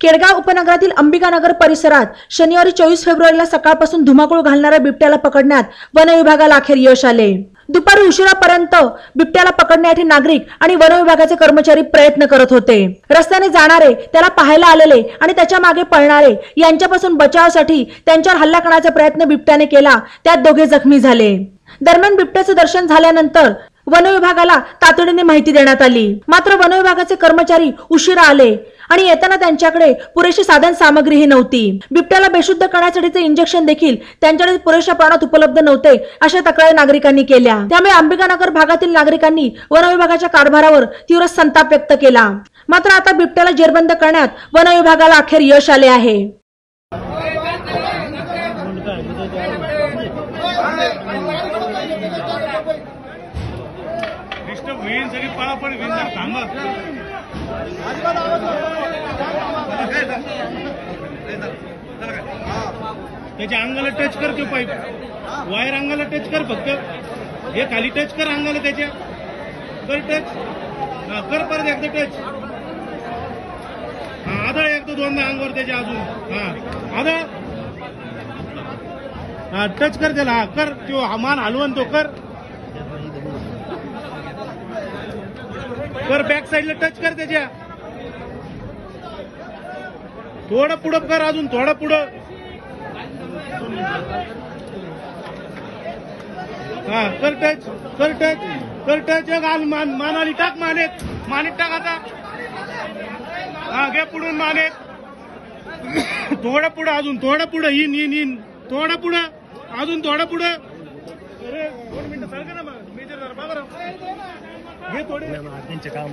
केडगाव उपनगरातील अंबिकानगर परिसरात शनिवारी 24 फेब्रुवारीला सकाळपासून धुमाकूळ घालणाऱ्या बिबट्याला पकडण्यात वन विभागाला अखेर यश आले। दुपारी उशिरापर्यंत बिबट्याला पकडण्यासाठी नागरिक आणि वन विभागाचे कर्मचारी प्रयत्न करत होते। रस्त्याने जाणारे, त्याला पाहायला आलेले आणि त्याच्या मागे पळणारे यांच्यापासून बचावासाठी त्यांच्यावर हल्ला करण्याचा प्रयत्न बिबट्याने केला, त्यात दोघे जखमी झाले। दरम्यान बिबट्याचे दर्शन झाल्यानंतर वन विभागाला तातडीने माहिती देण्यात आली, मात्र वन विभागाचे कर्मचारी उशिरा आले आणि येताना त्यांच्याकडे पुरेशी साधन सामग्रीही नव्हती। बिबट्याला बेशुद्ध करण्यासाठीचे इंजेक्शन देखील त्यांच्याकडे पुरेशा प्रमाणात उपलब्ध नव्हते, अशा तक्रारी नागरिकांनी केल्या। त्यामुळे अंबिकानगर भागातील नागरिकांनी वन विभागाच्या कारभारावर तीव्र संताप व्यक्त केला। मात्र आता बिबट्याला जेरबंद करण्यात वन विभागाला अखेर यश आले आहे। त्याच्या अंगाला टच कर, तो पाईप वायर अंगाला टच कर, फक्त हे खाली टच कर अंगाला, त्याच्या कर टच, कर परत एकदा टच, आदळ एकदा दोनदा अंगावर त्याच्या अजून आदळ, टच कर त्याला, कर तो मान हलवून तो कर बॅक साईडला टच कर त्याच्या, थोडं पुढं कर, अजून थोडं पुढं, कर टच, कर टच, कर टच, घाल मानाली टाक, मानेत टाक आता, घे पुढून मानेत, थोडं पुढं, अजून थोडं पुढं, इन थोडं पुढं, अजून थोडं पुढं, 2 मिनिटं सारखं ना मेजर बघा घे थोडे त्यांचे काम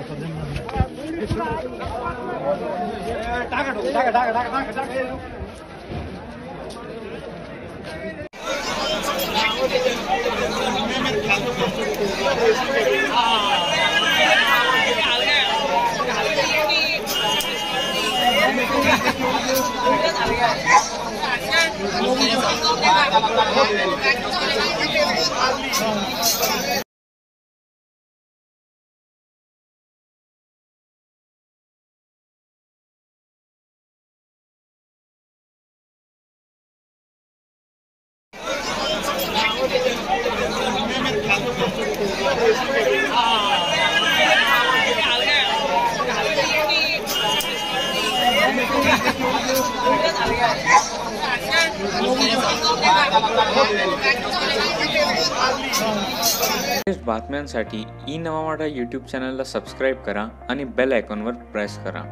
बातम्यांसाठी ई नवा मराठा यूट्यूब चॅनलला सबस्क्राईब करा आणि बेल आयकॉनवर प्रेस करा।